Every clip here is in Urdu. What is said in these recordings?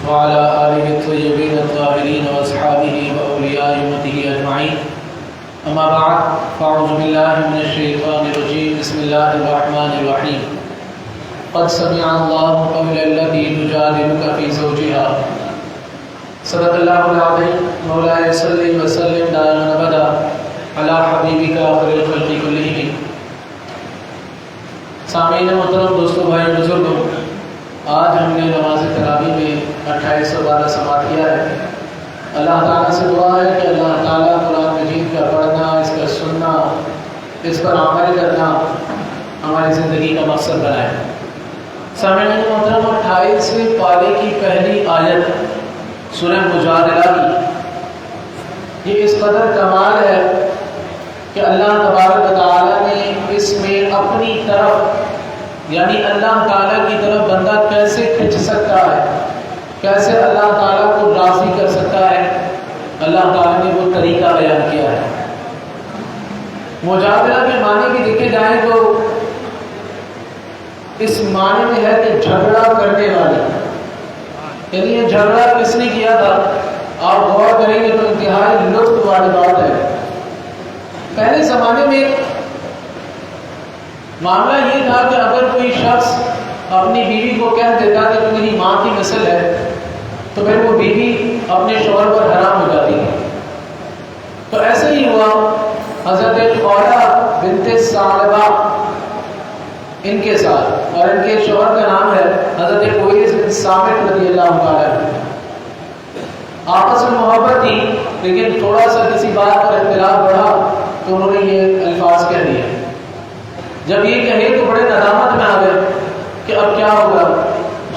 وعلى آله الطيبين الطاهرين وأصحابه وأولياء أمته أجمعين. أما بعد فأعوذ بالله من الشيطان الرجيم. بسم الله الرحمن الرحيم. قد سمع الله قول التي تجادلك في زوجها. صدق الله العظيم. مولاي صل وسلم دائما أبدا على حبيبك خير الخلق كلهم. سامعین محترم، دوستوں، بھائی، بزرگوں، آج ہم نے نماز تراویح میں 2812 سماعت کیا ہے. اللہ تعالیٰ سے دعا ہے کہ اللہ تعالیٰ قرآن مجید کا پڑھنا، اس کا سننا، اس پر عمل کرنا ہماری زندگی کا مقصد بنائے. سامعین محترم، 28ویں پارے کی پہلی آیت سورہ مجادلہ کی، یہ اس قدر کمال ہے کہ اللہ تبارک و تعالیٰ نے اس میں اپنی طرف، یعنی اللہ تعالیٰ کی طرف بندہ کیسے کھنچ سکتا ہے، کیسے اللہ تعالیٰ کو راضی کر سکتا ہے، اللہ تعالیٰ نے وہ طریقہ بیان کیا ہے. مجادلہ کے معنی بھی دیکھے جائیں تو اس معنی میں ہے کہ جھگڑا کرنے والے، یعنی یہ جھگڑا کس نے کیا تھا؟ آپ غور کریں گے تو انتہائی لطف والی بات ہے. پہلے زمانے میں معاملہ یہ تھا کہ اگر کوئی شخص اپنی بیوی کو کہہ دیتا کہ تو میری ماں کی نسل ہے، تو پھر وہ بیوی اپنے شوہر پر حرام ہو جاتی ہے. تو ایسے ہی ہوا حضرت خولہ بنت ثعلبہ ان کے ساتھ، اور ان کے شوہر کا نام ہے حضرت اویس بن صامت رضی اللہ تعالیٰ عنہ. آپس میں محبت تھی، لیکن تھوڑا سا کسی بات پر اختلاف بڑھا تو انہوں نے یہ الفاظ کہہ دیے. جب یہ کہے تو بڑے ندامت میں آ گئے کہ اب کیا ہوگا،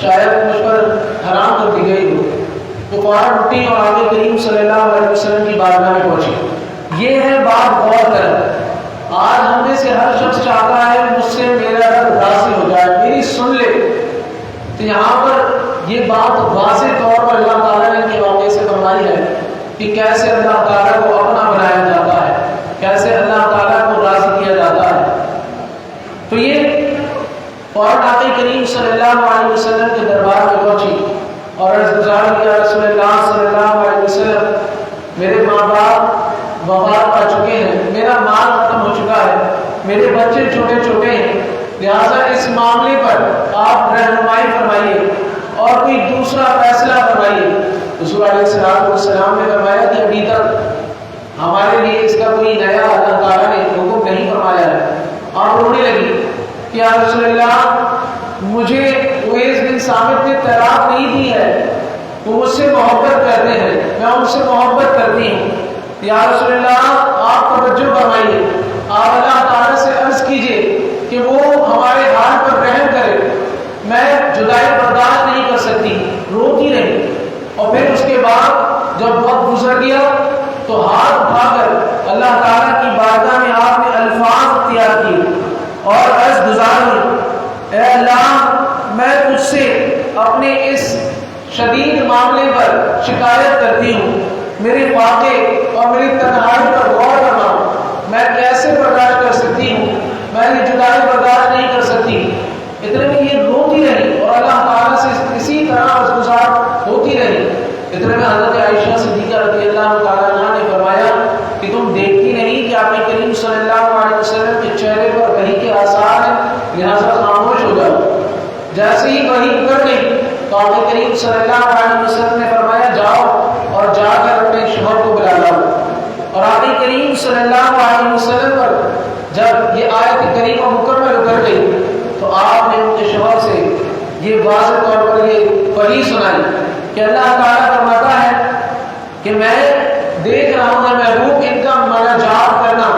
شاید مجھ پر حرام کر دی گئی ہو. وہ فوراً اٹھی اور آقا کریم صلی اللہ علیہ وسلم کی بارگاہ میں پہنچی. یہ ہے بات، غور کریں. آج ہم میں سے ہر شخص چاہتا ہے مجھ سے میرا رب راضی ہو جائے، میری سن لے. تو یہاں پر یہ بات واضح طور پر اللہ تعالیٰ نے ان کے واقعے سے فرمائی ہے کہ کیسے اللہ تعالیٰ کو اپنا بنایا جاتا ہے، کیسے اللہ تعالیٰ کو راضی کیا جاتا ہے. تو یہ فوراً آقا کریم صلی اللہ علیہ وسلم کے دربار میں پہنچی اور عرض گزار کیا، رسول اللہ صلی اللہ علیہ وسلم، میرے ماں باپ وفات پا چکے ہیں، میرا مال ختم ہو چکا ہے، میرے بچے چھوٹے چھوٹے ہیں، لہٰذا اس معاملے پر آپ رہنمائی فرمائیے اور کوئی دوسرا فیصلہ فرمائیے. رسول علیہ السلام نے فرمایا کہ ابھی تک ہمارے لیے اس کا کوئی نیا اللہ تعالیٰ نے حکم نہیں فرمایا ہے. آپ رونے لگی کہ یا رسول اللہ، مجھے اویس بن صامت نے طلاق نہیں دی ہے، وہ مجھ سے محبت کرتے ہیں، میں ان سے محبت کرتی ہوں. یا رسول اللہ، آپ توجہ فرمائیے، آپ اللہ تعالیٰ سے عرض کیجئے کہ وہ ہمارے حال پر رحم کرے، میں جدائی برداشت نہیں کر سکتی. روتی رہی اور پھر اس کے بعد جب وقت گزر گیا تو ہاتھ اٹھا کر اللہ تعالیٰ کی بارگاہ میں آپ نے الفاظ اختیار کیے اور عرض گزار ہوئی، اے اللہ، میں تجھ سے اپنے اس شدید معاملے پر شکایت کرتی ہوں. میرے واقعے اور میری تنہائی پر غور کرنا، میں کیسے برداشت کر سکتی ہوں، میں یہ جدائی برداشت نہیں کر سکتی. اتنے میں یہ روتی رہی اور اللہ تعالیٰ سے اسی طرح عرض گزار ہوتی رہی. اتنے میں حضرت عائشہ صدیقہ رضی اللہ تعالیٰ عنہ نے فرمایا کہ تم دیکھتی نہیں کہ آقا کریم صلی اللہ علیہ وسلم کے چہرے پر وحی کے آثار ہیں، لہٰذا خاموش ہو جاؤ. جیسے ہی وحی اتر گئی تو آقا کریم صلی اللہ علیہ وسلم نے فرمایا جاؤ اور جا کر اپنے شوہر کو بلا لاؤ. اور آقا کریم صلی اللہ علیہ وسلم پر جب یہ آیت کریمہ مکمل اتر گئی تو آپ نے ان کے شوہر سے یہ واضح طور پر یہ وحی سنائی کہ اللہ تعالیٰ فرماتا ہے کہ میں دیکھ رہا ہوں کہ محبوب ان کا مناجات کرنا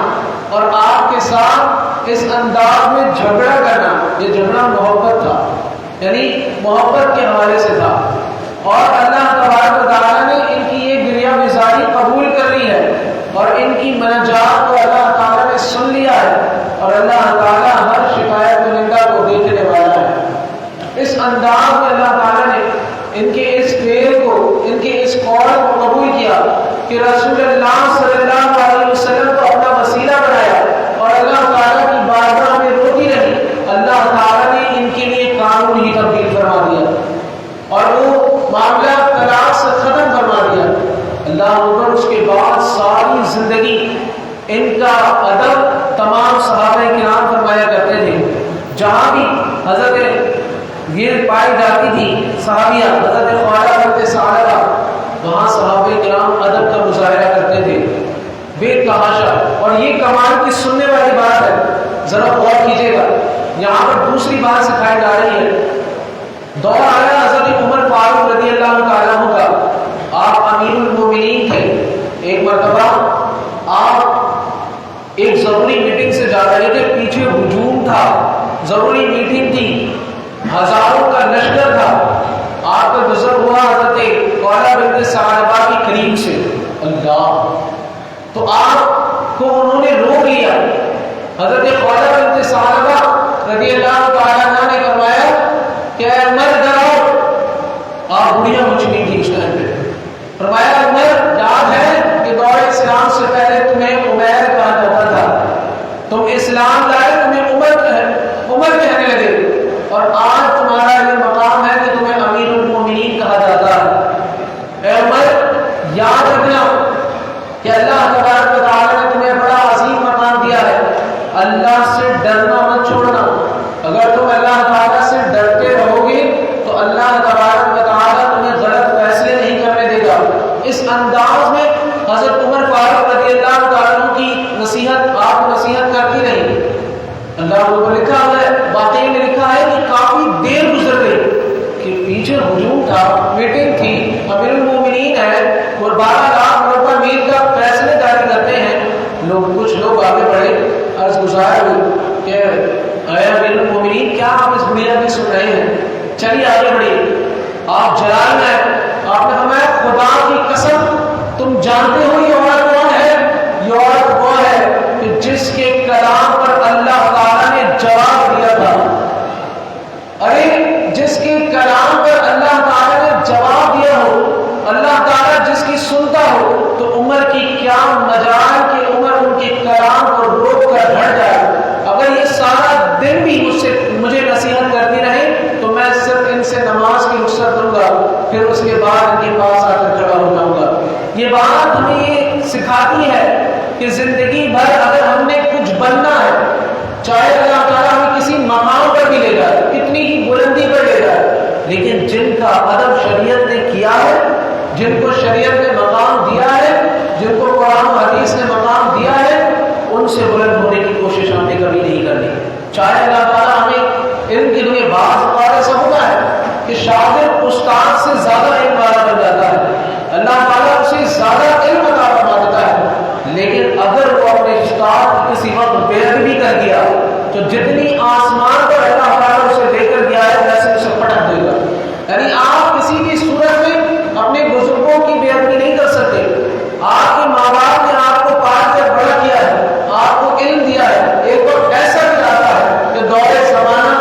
اور آپ کے ساتھ اس انداز میں جھگڑا کرنا، یہ جھگڑا محبت تھا، یعنی محبت کے حوالے سے تھا. اور اللہ تبارک و تعالیٰ نے ان کی یہ گریہ گزاری قبول کر لی ہے اور ان کی مناجات کو اللہ تعالیٰ نے سن لیا ہے اور اللہ تعالیٰ ہر شکایت کنندہ کو دیکھنے والا ہے. اس انداز میں اللہ تعالیٰ نے ان کے اس فعل کو، ان کے اس قول کو قبول کیا کہ رسول اللہ صلی اللہ علیہ وسلم کو اپنا وسیلہ بنایا اور اللہ تعالیٰ کی بارگاہ میں روتی رہی. اللہ تعالیٰ نے ان کے لیے قانون ہی تبدیل فرما دیا اور وہ معاملہ ختم فرما دیا۔ اللہ اکبر۔ اس کے بعد ساری زندگی ان کا ادب تمام صحابہ کرام فرمایا کرتے تھے۔ جہاں بھی حضرت یہ پائی جاتی تھی صحابیہ حضرت خواجہ بنت ثعلبہ، وہاں صحابہ کرام ادب کا مظاہرہ کرتے تھے بے تحاشا۔ اور یہ کمال کی سننے والی بات ہے، ذرا غور کیجیے گا۔ یہاں پر دوسری بات سکھائی جا رہی ہے۔ دور آیا حضرت عمر فاروق رضی اللہ تعالیٰ عنہ کا، آپ امیر المومنین تھے۔ ایک مرتبہ آپ ایک ضروری میٹنگ سے جا رہے تھے، پیچھے ہجوم تھا، ضروری میٹنگ تھی، ہزاروں کا لشکر تھا۔ آپ کا گزر ہوا حضرت خواجہ بنت ثعلبہ کے قریب سے، اللہ، تو آپ کو انہوں نے روک لیا۔ حضرت خواجہ بنت ثعلبہ رضی اللہ تعالیٰ عنہ نے فرمایا کہ اے عمر ڈراؤ، آپ بڑھیا ہو چکی تھی اس ٹائم پہ۔ فرمایا عمر یاد ہے کہ دور اسلام سے پہلے تمہیں عمیر کہا جاتا تھا، تم اسلام لائے تمہیں عمر کہنے لگے، اور آج تمہارا یہ مقام ہے کہ تمہیں امیر المومنین کہا جاتا ہے۔ اے عمر یاد رکھنا کہ اللہ تبارک و تعالیٰ نے تمہیں بڑا عظیم مقام دیا ہے، اللہ سے ڈرنا مت چھوڑنا۔ اگر تم اللہ تعالیٰ سے ڈرتے رہو گے تو اللہ تبارک و تعالیٰ تمہیں غلط فیصلے نہیں کرنے دے گا۔ اس انداز میں حضرت عمر فاروق رضی اللہ تعالیٰ عنہ کی نصیحت آپ کو نصیحت کرتی رہی۔ اللہ کو لکھا ہے، واقعی میں لکھا ہے کہ کافی دیر گزر گئی کہ پیچھے ہجوم تھا، میٹنگ تھی، امیر المومنین ہے، اور 12 لاکھ روپے میل کا فیصلے جاری کرتے ہیں۔ کچھ لوگ آگے بڑھے، عرض گزار ہوئی کہ اے امیر المومنین کیا آپ اس بڑھیا کی سن رہے ہیں؟ چلیے آگے بڑھیے۔ آپ جلال میں آپ نے فرمایا خدا کی قسم تم جانتے ہو یہ عورت کون ہے؟ یہ عورت وہ ہے کہ جس کے کلام پر اللہ تعالیٰ نے جواب دیا تھا۔ ارے جس کے کلام پر اللہ تعالیٰ نے جواب دیا ہو، اللہ تعالیٰ جس کی سنتا ہو، تو عمر کی کیا مجال کہ عمر ان کے کلام کو روک کر ہٹ جائے۔ اگر یہ سارا دن بھی مجھے نصیحت کرتی رہے تو میں صرف ان سے نماز کی رخصت دوں گا، پھر اس کے بعد ان کے پاس آ کر کھڑا ہو جاؤں گا۔ یہ بات ہمیں یہ سکھاتی ہے کہ زندگی بھر اگر ہم نے کچھ بننا ہے، چاہے اللہ تعالیٰ ہمیں کسی مقام پر بھی لے جائے، کتنی ہی بلندی پر لے جائے، لیکن جن کا ادب شریعت نے کیا ہے، جن کو شریعت نے مقام دیا ہے، جن کو قرآن و حدیث نے مقام دیا ہے، ان سے بلند ہونے کی کوشش ہم نے کبھی نہیں کرنی۔ چاہے اللہ تعالیٰ ہمیں علم کے لیے، بعض اوقات ایسا ہوتا ہے کہ شاگرد استاد سے زیادہ علم والا بن جاتا ہے، اللہ تعالیٰ اسے زیادہ علم عطا فرما دیتا ہے، لیکن اگر وہ اپنے استاد کسی وقت بے ادبی کر دیا تو جتنی آسمان پر اللہ تعالیٰ اسے دے کر دیا ہے ویسے اسے پٹک دے گا۔ یعنی آپ کسی بھی صورت میں اپنے بزرگوں کی بے ادبی نہیں کر سکتے۔ آپ کے ماں باپ نے آپ کو پال کر بڑا کیا ہے، آپ کو علم دیا ہے۔ ایک وقت ایسا بھی آتا ہے کہ دور زمانہ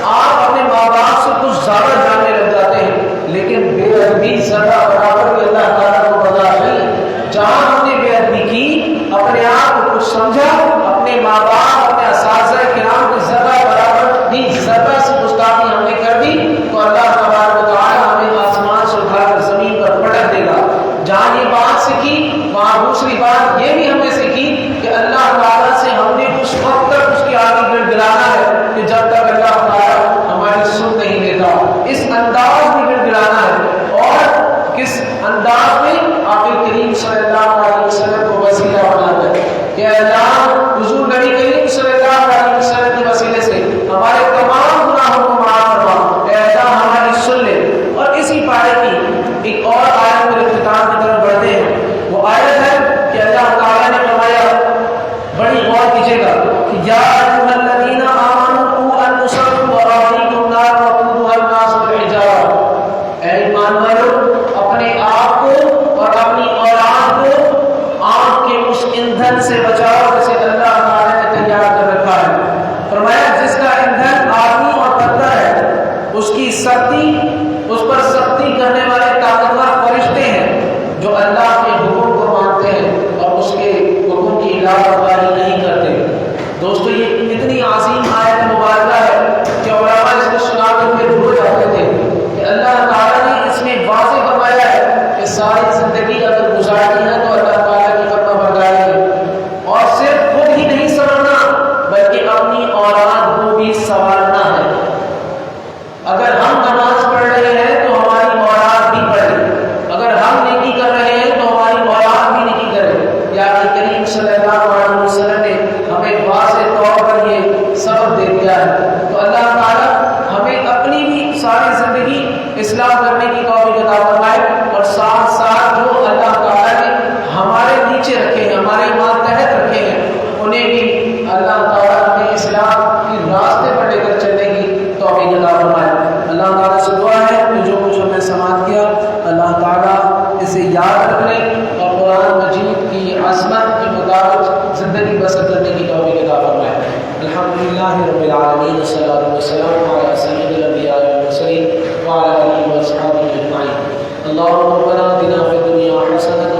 آپ اپنے ماں باپ سے کچھ زیادہ جاننے لگ جاتے ہیں، لیکن بے ادبی زیادہ برابر بھی اللہ تعالیٰ کو پتا نہیں۔ جہاں ہم نے بے ادبی کی، اپنے آپ کو کچھ سمجھا، اپنے ماں باپ اپنے اساتذہ کرام کی زیادہ برابر بھی زیادہ سے گستاخی ہم نے کر دی تو اللہ تبارک و تعالیٰ ہمیں آسمان سے اٹھا کر زمین پر پٹک دے گا۔ جہاں یہ بات سیکھی وہاں دوسری بات یہ بھی ہم نے سیکھی کہ اللہ تعالیٰ سے ہم نے اس وقت تک اس کے آگے گڑ گڑانا ہے کہ جب تک اللہ تعالیٰ ہماری سن نہیں لیتا۔ اس انداز میں گڑ گڑانا ہے، اور کس انداز میں؟ آقا کریم صلی اللہ علیہ وسلم کو وسیلہ بنا کر کہ اللہ حضور نبی کریم صلی اللہ علیہ وسلم کے وسیلے سے ہمارے تمام گناہوں کو معاف فرما، اے اللہ ہماری سن لے۔ اور اسی پارے کی ایک اور آیت میں اختتام کی طرف بڑھتے ہیں۔ وہ آیت ہے کہ اللہ تعالیٰ نے فرمایا، بڑی غور کیجیے گا کہ یا ایھا الذین آمنوا قوا انفسکم واہلیکم نارا وقودھا الناس والحجارہ، اے ایمان والو اپنے آپ کو اور اپنی اولاد کو آگ کے اس ایندھن سے بچاؤ جسے اللہ تعالیٰ نے تیار کر رکھا ہے۔ فرمایا جس کا ایندھن آدمی اور پتھر ہے، اس کی سختی، اس پر سختی کرنے والے طاقتور توفیق عطا فرمائے، اور ساتھ ساتھ جو اللہ تعالیٰ نے ہمارے نیچے رکھے ہیں، ہمارے ماتحت رکھے ہیں، انہیں بھی اللہ تعالیٰ ہمیں اسلام کی راستے پر لے کر چلنے کی توفیق عطا فرمائے۔ اللہ تعالیٰ سے دعا ہے کہ جو کچھ ہم نے سماعت کیا اللہ تعالیٰ اسے یاد رکھنے اور قرآن مجید کی عظمت کے مطابق زندگی بسر کرنے کی توفیق عطا فرمائے۔ الحمدللہ رب العالمین، والصلاۃ والسلام علی سید الانبیاء والمرسلین وعلی آلہ واصحابہ اجمعین۔ اللہم ربنا آتنا فی الدنیا حسنۃ